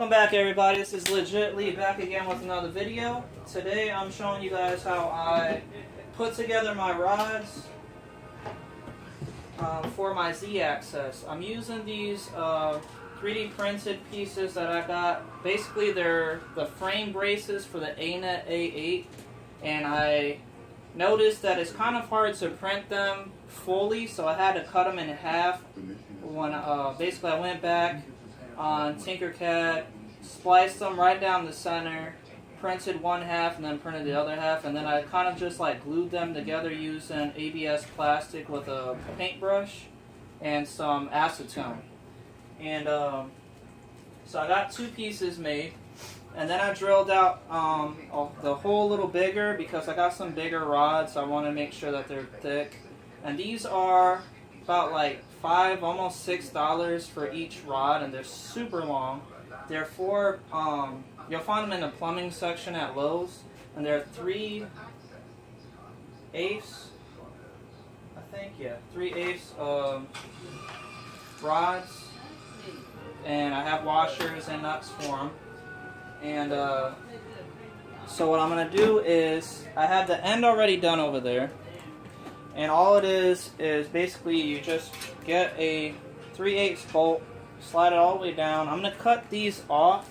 Welcome back, everybody. This is Legit Lee back again with another video. Today I'm showing you guys how I put together my rods for my Z-axis. I'm using these 3D printed pieces that I got. Basically, they're the frame braces for the ANET A8, and I noticed that it's kind of hard to print them fully, so I had to cut them in half. When basically I went back on Tinkercad, spliced them right down the center, printed one half and then printed the other half, and then I kind of just like glued them together using ABS plastic with a paintbrush and some acetone. And so I got two pieces made, and then I drilled out the hole a little bigger because I got some bigger rods, so I want to make sure that they're thick. And these are about like $5, almost $6 for each rod, and they're super long. They're for, you'll find them in the plumbing section at Lowe's, and they're 3/8, I think, yeah, 3/8 rods, and I have washers and nuts for them. And so what I'm going to do is, I have the end already done over there. And all it is basically you just get a 3/8 bolt, slide it all the way down. I'm going to cut these off.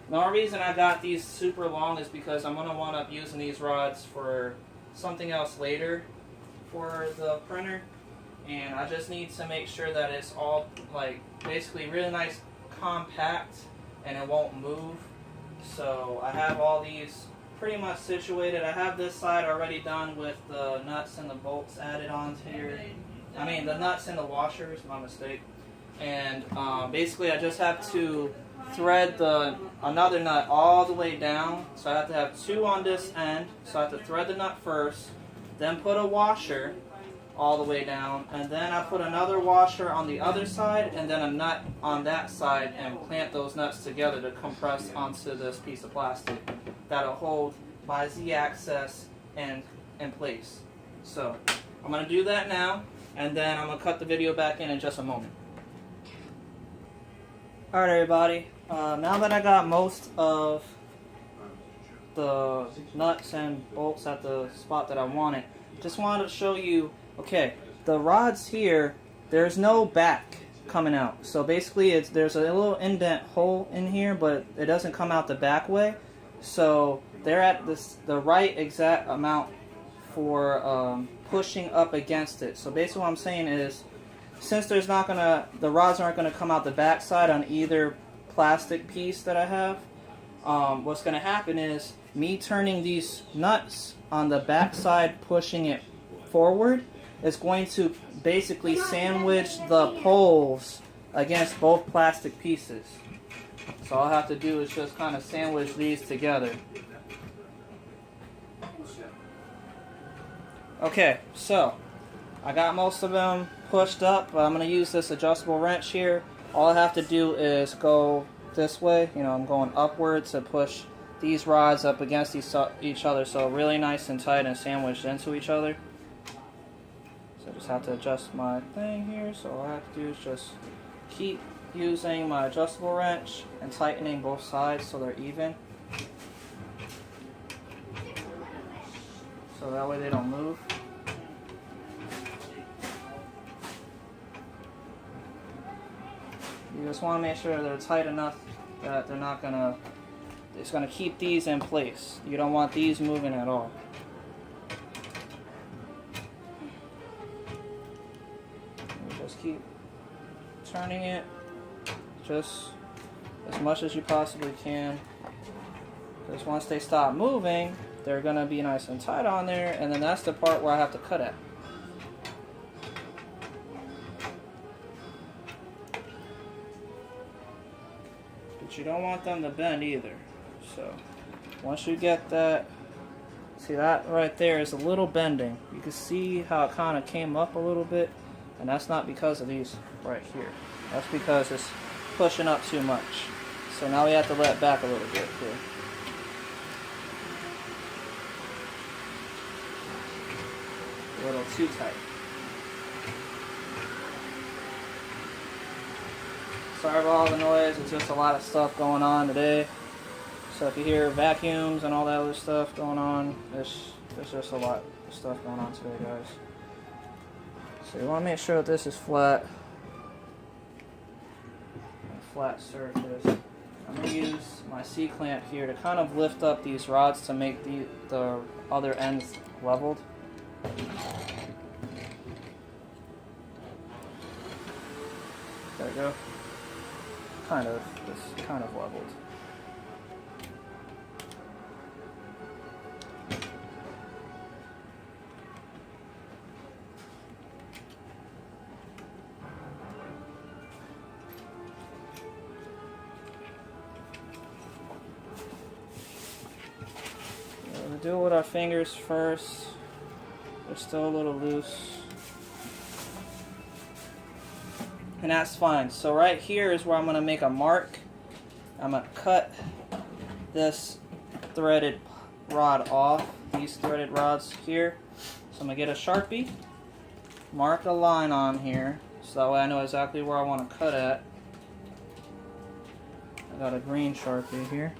The only reason I got these super long is because I'm going to wind up using these rods for something else later for the printer. And I just need to make sure that it's all like basically really nice compact and it won't move. So I have all these pretty much situated. I have this side already done with the nuts and the bolts added onto here. I mean the nuts and the washers, my mistake. And basically I just have to thread another nut all the way down. So I have to have two on this end. So I have to thread the nut first, then put a washer all the way down, and then I put another washer on the other side and then a nut on that side and clamp those nuts together to compress onto this piece of plastic that'll hold my Z-axis in place. So I'm going to do that now, and then I'm going to cut the video back in just a moment. Alright everybody, now that I got most of the nuts and bolts at the spot that I wanted, just wanted to show you, okay, the rods here, there's no back coming out. So basically there's a little indent hole in here, but it doesn't come out the back way. So they're at the right exact amount for pushing up against it. So basically what I'm saying is, since the rods aren't going to come out the back side on either plastic piece that I have, what's going to happen is me turning these nuts on the back side, pushing it forward, is going to basically sandwich the poles against both plastic pieces. So all I have to do is just kind of sandwich these together. Okay, so I got most of them pushed up. I'm going to use this adjustable wrench here. All I have to do is go this way. You know, I'm going upwards to push these rods up against each other, so really nice and tight and sandwiched into each other. So I just have to adjust my thing here. So all I have to do is just keep using my adjustable wrench and tightening both sides so they're even. So that way they don't move. You just want to make sure they're tight enough that they're not gonna, it's gonna keep these in place. You don't want these moving at all. You just keep turning it just as much as you possibly can. Because once they stop moving, they're gonna be nice and tight on there, and then that's the part where I have to cut at. But you don't want them to bend either. So once you get that, see that right there is a little bending. You can see how it kind of came up a little bit, and that's not because of these right here. That's because it's pushing up too much. So now we have to let it back a little bit here. A little too tight. So sorry about all the noise. It's just a lot of stuff going on today. So if you hear vacuums and all that other stuff going on, there's just a lot of stuff going on today, guys. So you want to make sure that this is flat. A flat surface. I'm going to use my C-clamp here to kind of lift up these rods to make the other ends leveled. There we go. It's kind of leveled. We'll do it with our fingers first. They're still a little loose. And that's fine. So right here is where I'm going to make a mark. I'm going to cut this threaded rod off. These threaded rods here. So I'm going to get a Sharpie. Mark a line on here. So that way I know exactly where I want to cut at. I got a green Sharpie here.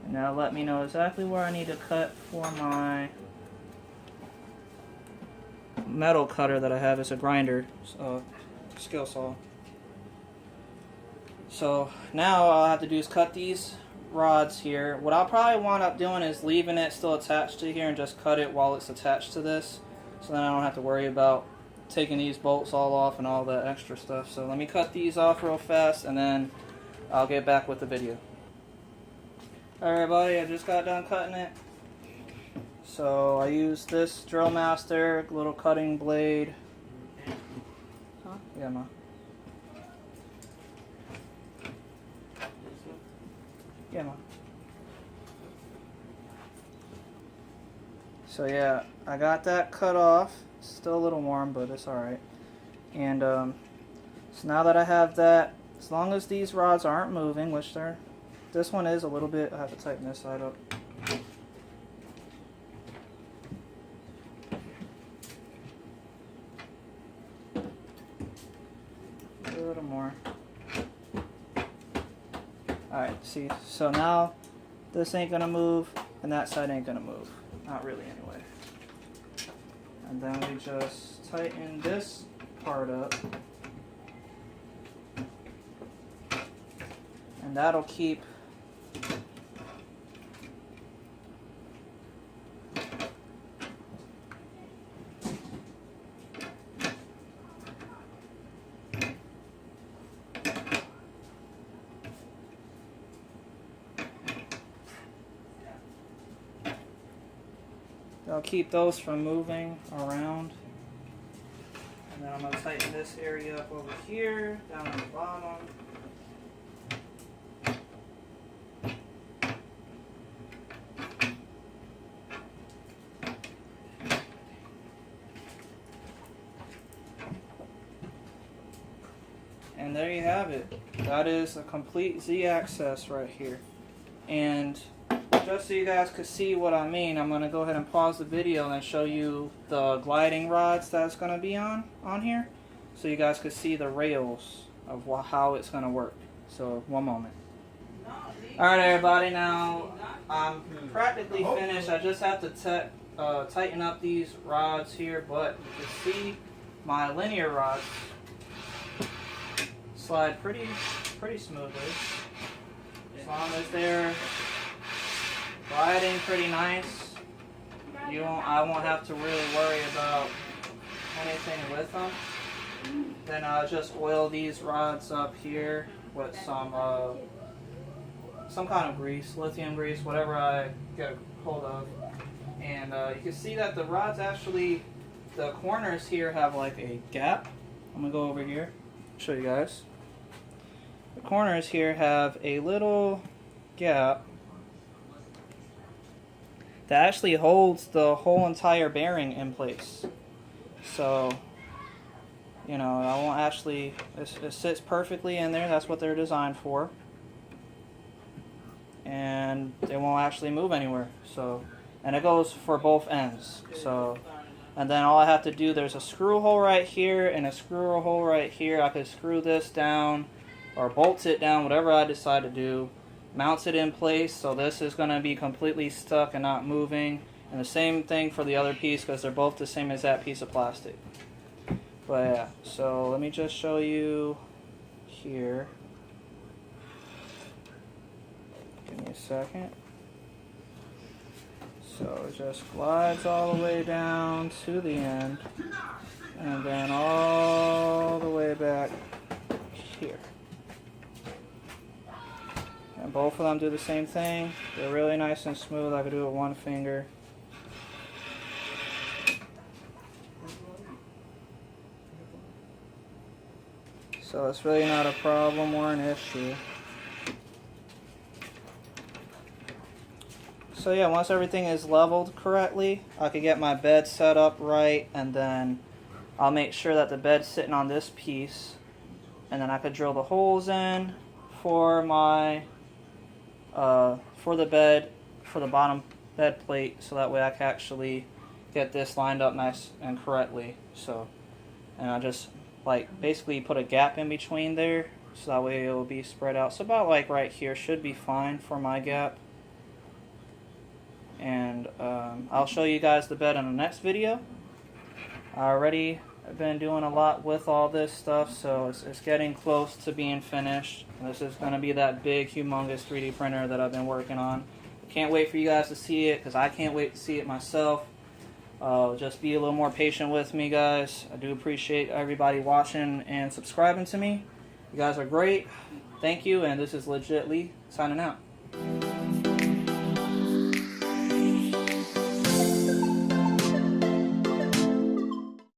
And now let me know exactly where I need to cut for my metal cutter that I have. It's a grinder, skill saw. So now all I have to do is cut these rods here. What I'll probably wind up doing is leaving it still attached to here and just cut it while it's attached to this, so then I don't have to worry about taking these bolts all off and all that extra stuff. So let me cut these off real fast and then I'll get back with the video. Alright everybody, I just got done cutting it. So I used this Drill Master little cutting blade. Huh? Yeah, ma. Yeah, ma. So yeah, I got that cut off. It's still a little warm, but it's alright. And so now that I have that, as long as these rods aren't moving, which they're, this one is a little bit, I have to tighten this side up. A little more. Alright, see, so now this ain't gonna move and that side ain't gonna move. Not really anyway. And then we just tighten this part up. And that'll keep those from moving around. And then I'm going to tighten this area up over here, down on the bottom. And there you have it. That is a complete Z-axis right here. And just so you guys could see what I mean, I'm going to go ahead and pause the video and show you the gliding rods that's going to be on here. So you guys could see the rails of how it's going to work. So, one moment. Alright everybody, now I'm practically finished. I just have to tighten up these rods here, but you can see my linear rods slide pretty smoothly. As long as they're gliding pretty nice, I won't have to really worry about anything with them. Then I'll just oil these rods up here with some kind of grease, lithium grease, whatever I get a hold of. And you can see that the rods actually, the corners here have like a gap. I'm gonna go over here, show you guys. The corners here have a little gap that actually holds the whole entire bearing in place. So, you know, I won't actually, it sits perfectly in there. That's what they're designed for. And they won't actually move anywhere. So, and it goes for both ends. So, And then all I have to do, there's a screw hole right here and a screw hole right here. I could screw this down or bolt it down, whatever I decide to do. Mounts it in place, so this is going to be completely stuck and not moving. And the same thing for the other piece, because they're both the same as that piece of plastic. But yeah, so let me just show you here. Give me a second. So it just glides all the way down to the end, and then all the way back here. And both of them do the same thing. They're really nice and smooth. I could do it with one finger. So it's really not a problem or an issue. So yeah, once everything is leveled correctly, I could get my bed set up right, and then I'll make sure that the bed's sitting on this piece, and then I could drill the holes in for my for the bed, for the bottom bed plate, so that way I can actually get this lined up nice and correctly. So, and I just like basically put a gap in between there, so that way it will be spread out. So about like right here should be fine for my gap. And I'll show you guys the bed in the next video. I already have been doing a lot with all this stuff, so it's getting close to being finished. This is going to be that big, humongous 3D printer that I've been working on. Can't wait for you guys to see it, because I can't wait to see it myself. Just be a little more patient with me, guys. I do appreciate everybody watching and subscribing to me. You guys are great. Thank you, and this is Legit Lee signing out.